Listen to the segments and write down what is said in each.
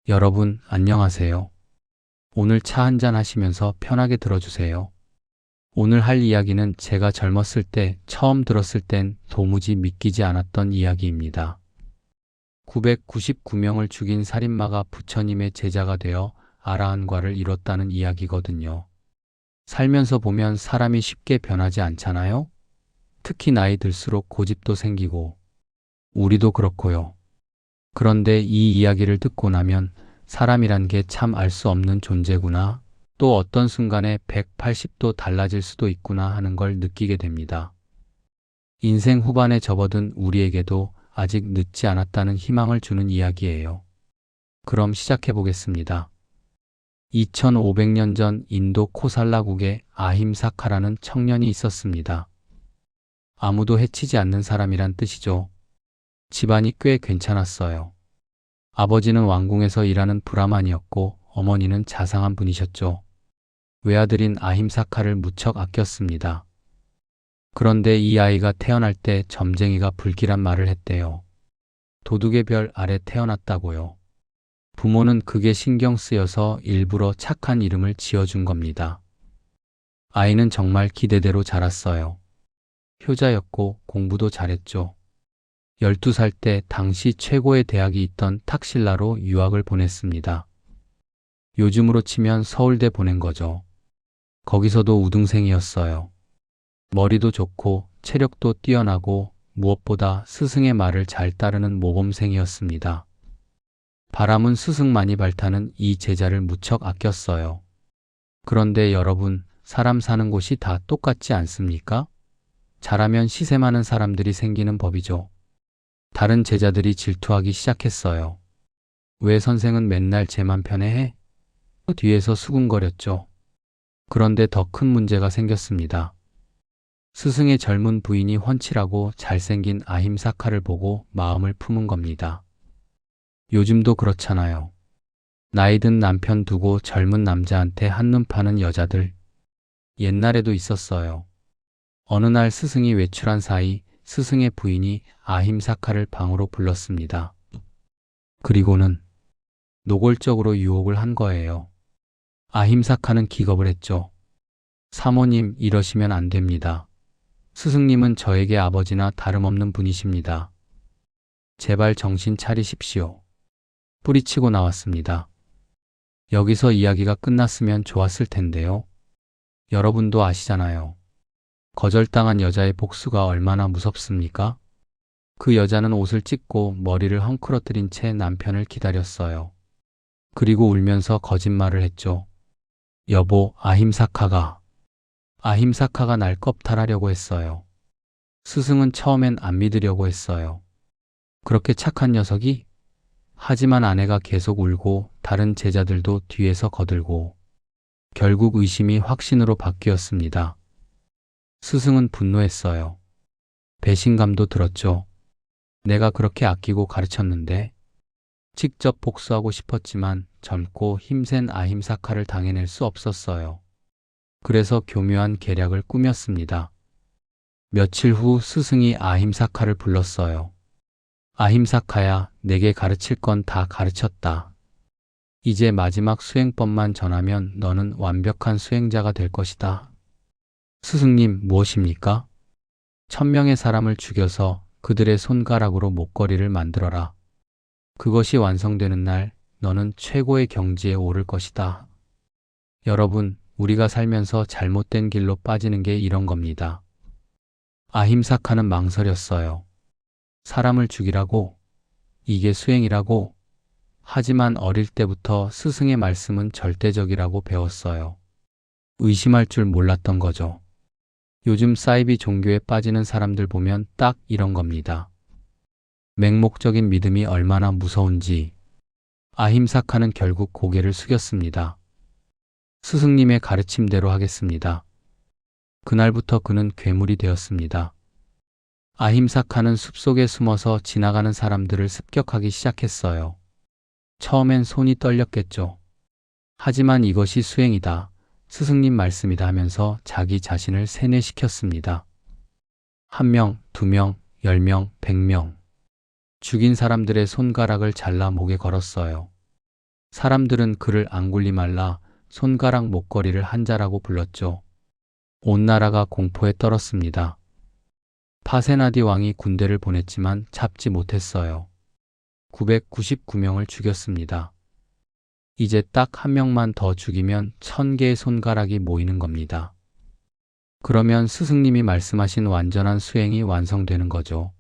여러분, 안녕하세요. 오늘 차 한잔 하시면서 편하게 들어주세요. 오늘 할 이야기는 제가 젊었을 때 처음 들었을 땐 도무지 믿기지 않았던 이야기입니다. 999명을 죽인 살인마가 부처님의 제자가 되어 아라한과를 이뤘다는 이야기거든요. 살면서 보면 사람이 쉽게 변하지 않잖아요? 특히 나이 들수록 고집도 생기고, 우리도 그렇고요. 그런데 이 이야기를 듣고 나면 사람이란 게 참 알 수 없는 존재구나, 또 어떤 순간에 180도 달라질 수도 있구나 하는 걸 느끼게 됩니다. 인생 후반에 접어든 우리에게도 아직 늦지 않았다는 희망을 주는 이야기예요. 그럼 시작해 보겠습니다. 2500년 전 인도 코살라국에 아힘사카라는 청년이 있었습니다. 아무도 해치지 않는 사람이란 뜻이죠. 집안이 꽤 괜찮았어요. 아버지는 왕궁에서 일하는 브라만이었고 어머니는 자상한 분이셨죠. 외아들인 아힘사카를 무척 아꼈습니다. 그런데 이 아이가 태어날 때 점쟁이가 불길한 말을 했대요. 도둑의 별 아래 태어났다고요. 부모는 그게 신경 쓰여서 일부러 착한 이름을 지어준 겁니다. 아이는 정말 기대대로 자랐어요. 효자였고 공부도 잘했죠. 12살 때 당시 최고의 대학이 있던 탁실라로 유학을 보냈습니다. 요즘으로 치면 서울대 보낸 거죠. 거기서도 우등생이었어요. 머리도 좋고 체력도 뛰어나고 무엇보다 스승의 말을 잘 따르는 모범생이었습니다. 바람은 스승만이 발타는 이 제자를 무척 아꼈어요. 그런데 여러분, 사람 사는 곳이 다 똑같지 않습니까? 잘하면 시세 많은 사람들이 생기는 법이죠. 다른 제자들이 질투하기 시작했어요. 왜 선생은 맨날 쟤만 편애해? 뒤에서 수군거렸죠. 그런데 더 큰 문제가 생겼습니다. 스승의 젊은 부인이 훤칠하고 잘생긴 아힘사카를 보고 마음을 품은 겁니다. 요즘도 그렇잖아요. 나이 든 남편 두고 젊은 남자한테 한눈 파는 여자들. 옛날에도 있었어요. 어느 날 스승이 외출한 사이 스승의 부인이 아힘사카를 방으로 불렀습니다. 그리고는 노골적으로 유혹을 한 거예요. 아힘사카는 기겁을 했죠. 사모님, 이러시면 안 됩니다. 스승님은 저에게 아버지나 다름없는 분이십니다. 제발 정신 차리십시오. 뿌리치고 나왔습니다. 여기서 이야기가 끝났으면 좋았을 텐데요. 여러분도 아시잖아요. 거절당한 여자의 복수가 얼마나 무섭습니까? 그 여자는 옷을 찢고 머리를 헝클어뜨린 채 남편을 기다렸어요. 그리고 울면서 거짓말을 했죠. 여보, 아힘사카가 날 껍탈하려고 했어요. 스승은 처음엔 안 믿으려고 했어요. 그렇게 착한 녀석이? 하지만 아내가 계속 울고 다른 제자들도 뒤에서 거들고 결국 의심이 확신으로 바뀌었습니다. 스승은 분노했어요. 배신감도 들었죠. 내가 그렇게 아끼고 가르쳤는데 직접 복수하고 싶었지만 젊고 힘센 아힘사카를 당해낼 수 없었어요. 그래서 교묘한 계략을 꾸몄습니다. 며칠 후 스승이 아힘사카를 불렀어요. 아힘사카야, 내게 가르칠 건 다 가르쳤다. 이제 마지막 수행법만 전하면 너는 완벽한 수행자가 될 것이다. 스승님, 무엇입니까? 1000명의 사람을 죽여서 그들의 손가락으로 목걸이를 만들어라. 그것이 완성되는 날 너는 최고의 경지에 오를 것이다. 여러분, 우리가 살면서 잘못된 길로 빠지는 게 이런 겁니다. 아힘사카는 망설였어요. 사람을 죽이라고? 이게 수행이라고? 하지만 어릴 때부터 스승의 말씀은 절대적이라고 배웠어요. 의심할 줄 몰랐던 거죠. 요즘 사이비 종교에 빠지는 사람들 보면 딱 이런 겁니다. 맹목적인 믿음이 얼마나 무서운지. 아힘사카는 결국 고개를 숙였습니다. 스승님의 가르침대로 하겠습니다. 그날부터 그는 괴물이 되었습니다. 아힘사카는 숲속에 숨어서 지나가는 사람들을 습격하기 시작했어요. 처음엔 손이 떨렸겠죠. 하지만 이것이 수행이다, 스승님 말씀이다 하면서 자기 자신을 세뇌시켰습니다. 1명, 2명, 10명, 100명. 죽인 사람들의 손가락을 잘라 목에 걸었어요. 사람들은 그를 앙굴리말라, 손가락 목걸이를 한자라고 불렀죠. 온 나라가 공포에 떨었습니다. 파세나디 왕이 군대를 보냈지만 잡지 못했어요. 999명을 죽였습니다. 이제 딱 한 명만 더 죽이면 1000개의 손가락이 모이는 겁니다. 그러면 스승님이 말씀하신 완전한 수행이 완성되는 거죠.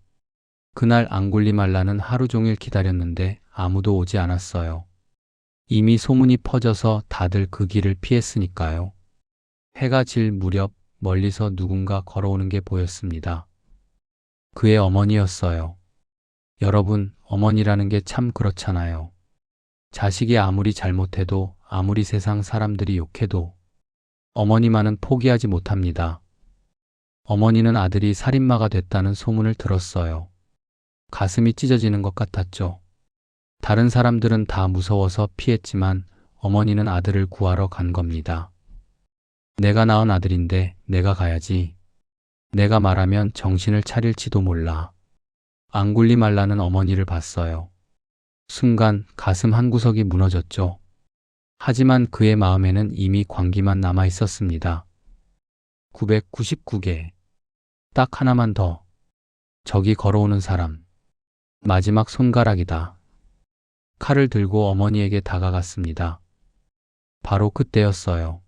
그날 앙굴리말라는 하루 종일 기다렸는데 아무도 오지 않았어요. 이미 소문이 퍼져서 다들 그 길을 피했으니까요. 해가 질 무렵 멀리서 누군가 걸어오는 게 보였습니다. 그의 어머니였어요. 여러분, 어머니라는 게 참 그렇잖아요. 자식이 아무리 잘못해도, 아무리 세상 사람들이 욕해도 어머니만은 포기하지 못합니다. 어머니는 아들이 살인마가 됐다는 소문을 들었어요. 가슴이 찢어지는 것 같았죠. 다른 사람들은 다 무서워서 피했지만 어머니는 아들을 구하러 간 겁니다. 내가 낳은 아들인데 내가 가야지. 내가 말하면 정신을 차릴지도 몰라. 앙굴리말라는 어머니를 봤어요. 순간 가슴 한구석이 무너졌죠. 하지만 그의 마음에는 이미 광기만 남아 있었습니다. 999개. 딱 하나만 더. 저기 걸어오는 사람. 마지막 손가락이다. 칼을 들고 어머니에게 다가갔습니다. 바로 그때였어요.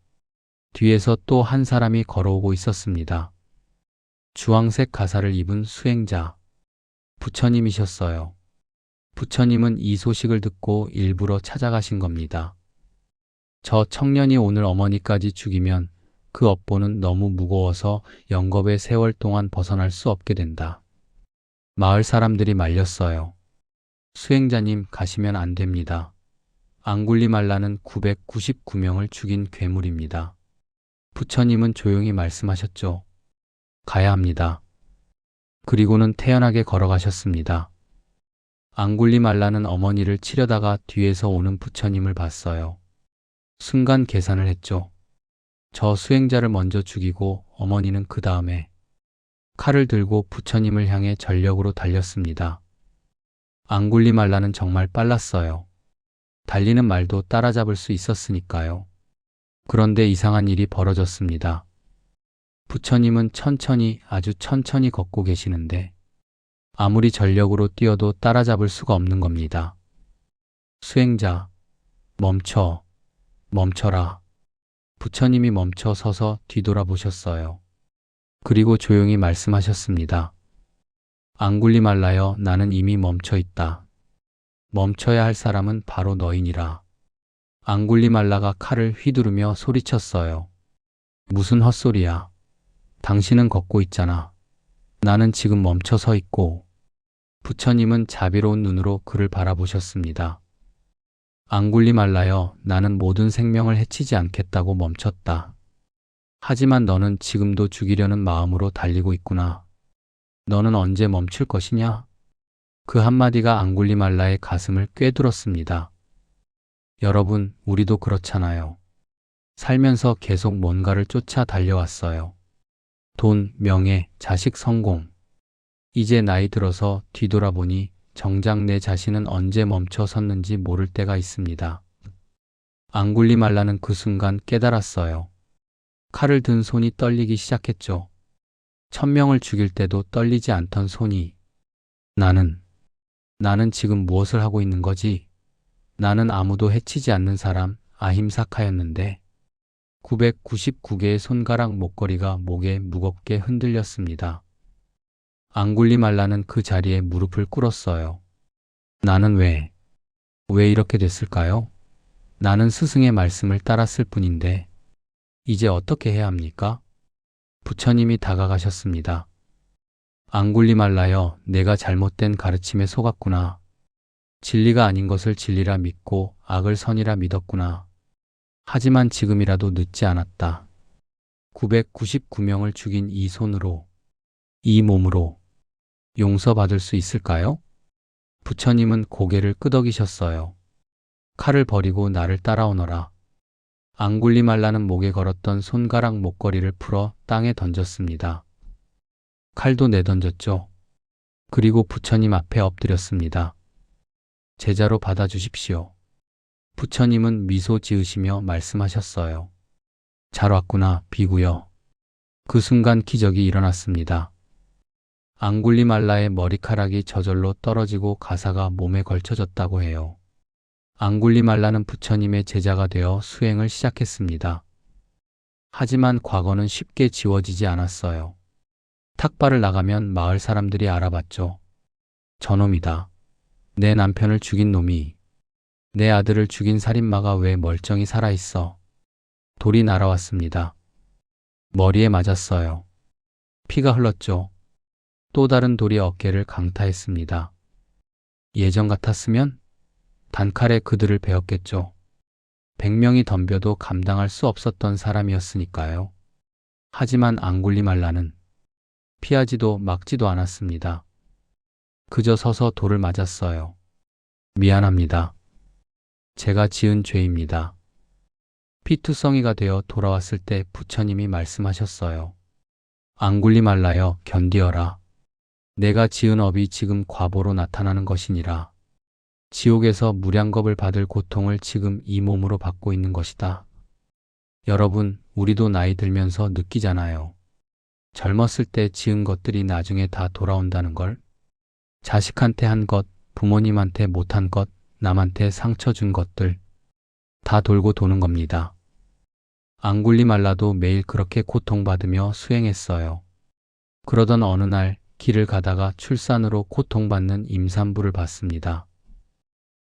뒤에서 또 한 사람이 걸어오고 있었습니다. 주황색 가사를 입은 수행자. 부처님이셨어요. 부처님은 이 소식을 듣고 일부러 찾아가신 겁니다. 저 청년이 오늘 어머니까지 죽이면 그 업보는 너무 무거워서 영겁의 세월 동안 벗어날 수 없게 된다. 마을 사람들이 말렸어요. 수행자님 가시면 안 됩니다. 앙굴리말라는 999명을 죽인 괴물입니다. 부처님은 조용히 말씀하셨죠. 가야 합니다. 그리고는 태연하게 걸어가셨습니다. 앙굴리말라는 어머니를 치려다가 뒤에서 오는 부처님을 봤어요. 순간 계산을 했죠. 저 수행자를 먼저 죽이고 어머니는 그 다음에 칼을 들고 부처님을 향해 전력으로 달렸습니다. 앙굴리말라는 정말 빨랐어요. 달리는 말도 따라잡을 수 있었으니까요. 그런데 이상한 일이 벌어졌습니다. 부처님은 천천히, 아주 천천히 걷고 계시는데 아무리 전력으로 뛰어도 따라잡을 수가 없는 겁니다. 수행자, 멈춰, 멈춰라. 부처님이 멈춰 서서 뒤돌아보셨어요. 그리고 조용히 말씀하셨습니다. 앙굴리말라여, 나는 이미 멈춰 있다. 멈춰야 할 사람은 바로 너이니라. 앙굴리말라가 칼을 휘두르며 소리쳤어요. 무슨 헛소리야. 당신은 걷고 있잖아. 나는 지금 멈춰 서 있고. 부처님은 자비로운 눈으로 그를 바라보셨습니다. 앙굴리말라여, 나는 모든 생명을 해치지 않겠다고 멈췄다. 하지만 너는 지금도 죽이려는 마음으로 달리고 있구나. 너는 언제 멈출 것이냐? 그 한마디가 앙굴리말라의 가슴을 꿰뚫었습니다. 여러분, 우리도 그렇잖아요. 살면서 계속 뭔가를 쫓아 달려왔어요. 돈, 명예, 자식, 성공. 이제 나이 들어서 뒤돌아보니 정작 내 자신은 언제 멈춰 섰는지 모를 때가 있습니다. 앙굴리말라는 그 순간 깨달았어요. 칼을 든 손이 떨리기 시작했죠. 1000명을 죽일 때도 떨리지 않던 손이. 나는 지금 무엇을 하고 있는 거지? 나는 아무도 해치지 않는 사람, 아힘사카였는데. 999개의 손가락 목걸이가 목에 무겁게 흔들렸습니다. 앙굴리말라는 그 자리에 무릎을 꿇었어요. 나는 왜 이렇게 됐을까요? 나는 스승의 말씀을 따랐을 뿐인데 이제 어떻게 해야 합니까? 부처님이 다가가셨습니다. 앙굴리말라여, 내가 잘못된 가르침에 속았구나. 진리가 아닌 것을 진리라 믿고 악을 선이라 믿었구나. 하지만 지금이라도 늦지 않았다. 999명을 죽인 이 손으로, 이 몸으로 용서받을 수 있을까요? 부처님은 고개를 끄덕이셨어요. 칼을 버리고 나를 따라오너라. 앙굴리말라는 목에 걸었던 손가락 목걸이를 풀어 땅에 던졌습니다. 칼도 내던졌죠. 그리고 부처님 앞에 엎드렸습니다. 제자로 받아주십시오. 부처님은 미소 지으시며 말씀하셨어요. 잘 왔구나, 비구여. 그 순간 기적이 일어났습니다. 앙굴리말라의 머리카락이 저절로 떨어지고 가사가 몸에 걸쳐졌다고 해요. 앙굴리말라는 부처님의 제자가 되어 수행을 시작했습니다. 하지만 과거는 쉽게 지워지지 않았어요. 탁발을 나가면 마을 사람들이 알아봤죠. 저놈이다. 내 남편을 죽인 놈이. 내 아들을 죽인 살인마가 왜 멀쩡히 살아있어. 돌이 날아왔습니다. 머리에 맞았어요. 피가 흘렀죠. 또 다른 돌이 어깨를 강타했습니다. 예전 같았으면 단칼에 그들을 베었겠죠. 100명이 덤벼도 감당할 수 없었던 사람이었으니까요. 하지만 앙굴리말라는 피하지도 막지도 않았습니다. 그저 서서 돌을 맞았어요. 미안합니다. 제가 지은 죄입니다. 피투성이가 되어 돌아왔을 때 부처님이 말씀하셨어요. 앙굴리말라여, 견디어라. 내가 지은 업이 지금 과보로 나타나는 것이니라. 지옥에서 무량겁을 받을 고통을 지금 이 몸으로 받고 있는 것이다. 여러분, 우리도 나이 들면서 느끼잖아요. 젊었을 때 지은 것들이 나중에 다 돌아온다는 걸. 자식한테 한 것, 부모님한테 못한 것, 남한테 상처 준 것들 다 돌고 도는 겁니다. 앙굴리말라도 매일 그렇게 고통받으며 수행했어요. 그러던 어느 날 길을 가다가 출산으로 고통받는 임산부를 봤습니다.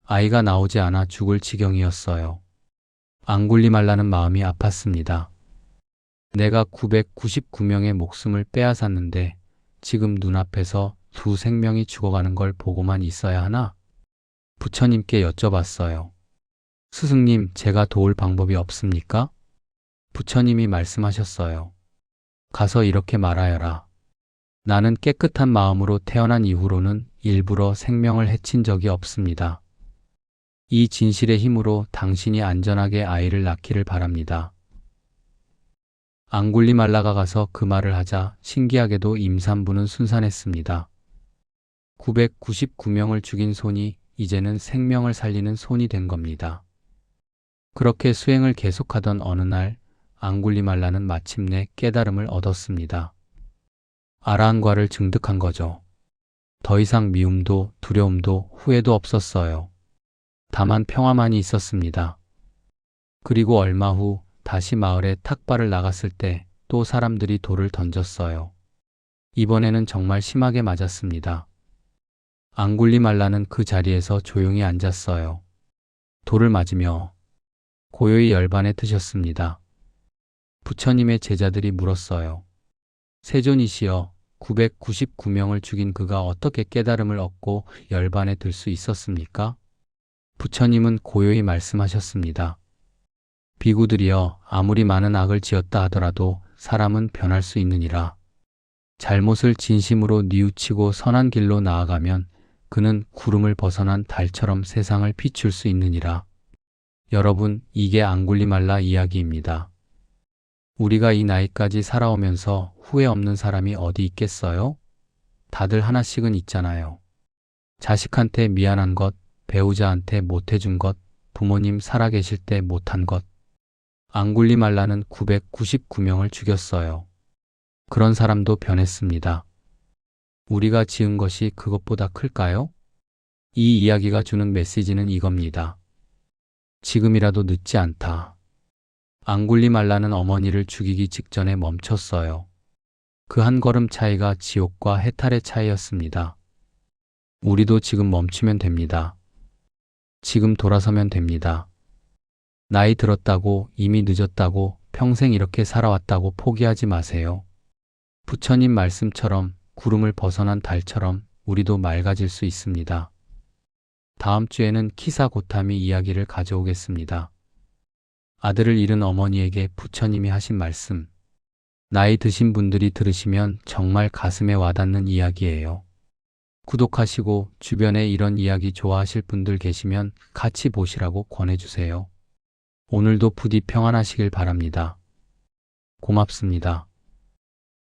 아이가 나오지 않아 죽을 지경이었어요. 앙굴리말라는 마음이 아팠습니다. 내가 999명의 목숨을 빼앗았는데 지금 눈앞에서 두 생명이 죽어가는 걸 보고만 있어야 하나? 부처님께 여쭤봤어요. 스승님, 제가 도울 방법이 없습니까? 부처님이 말씀하셨어요. 가서 이렇게 말하여라. 나는 깨끗한 마음으로 태어난 이후로는 일부러 생명을 해친 적이 없습니다. 이 진실의 힘으로 당신이 안전하게 아이를 낳기를 바랍니다. 앙굴리말라가 가서 그 말을 하자 신기하게도 임산부는 순산했습니다. 999명을 죽인 손이 이제는 생명을 살리는 손이 된 겁니다. 그렇게 수행을 계속하던 어느 날 앙굴리말라는 마침내 깨달음을 얻었습니다. 아라한과를 증득한 거죠. 더 이상 미움도 두려움도 후회도 없었어요. 다만 평화만이 있었습니다. 그리고 얼마 후 다시 마을에 탁발을 나갔을 때 또 사람들이 돌을 던졌어요. 이번에는 정말 심하게 맞았습니다. 앙굴리말라는 그 자리에서 조용히 앉았어요. 돌을 맞으며 고요히 열반에 드셨습니다. 부처님의 제자들이 물었어요. 세존이시여, 999명을 죽인 그가 어떻게 깨달음을 얻고 열반에 들 수 있었습니까? 부처님은 고요히 말씀하셨습니다. 비구들이여, 아무리 많은 악을 지었다 하더라도 사람은 변할 수 있느니라. 잘못을 진심으로 뉘우치고 선한 길로 나아가면 그는 구름을 벗어난 달처럼 세상을 비출 수 있느니라. 여러분, 이게 앙굴리말라 이야기입니다. 우리가 이 나이까지 살아오면서 후회 없는 사람이 어디 있겠어요? 다들 하나씩은 있잖아요. 자식한테 미안한 것, 배우자한테 못해준 것, 부모님 살아계실 때 못한 것. 앙굴리말라는 999명을 죽였어요. 그런 사람도 변했습니다. 우리가 지은 것이 그것보다 클까요? 이 이야기가 주는 메시지는 이겁니다. 지금이라도 늦지 않다. 앙굴리말라는 어머니를 죽이기 직전에 멈췄어요. 그 한 걸음 차이가 지옥과 해탈의 차이였습니다. 우리도 지금 멈추면 됩니다. 지금 돌아서면 됩니다. 나이 들었다고, 이미 늦었다고, 평생 이렇게 살아왔다고 포기하지 마세요. 부처님 말씀처럼 구름을 벗어난 달처럼 우리도 맑아질 수 있습니다. 다음 주에는 키사 고타미 이야기를 가져오겠습니다. 아들을 잃은 어머니에게 부처님이 하신 말씀. 나이 드신 분들이 들으시면 정말 가슴에 와닿는 이야기예요. 구독하시고 주변에 이런 이야기 좋아하실 분들 계시면 같이 보시라고 권해주세요. 오늘도 부디 평안하시길 바랍니다. 고맙습니다.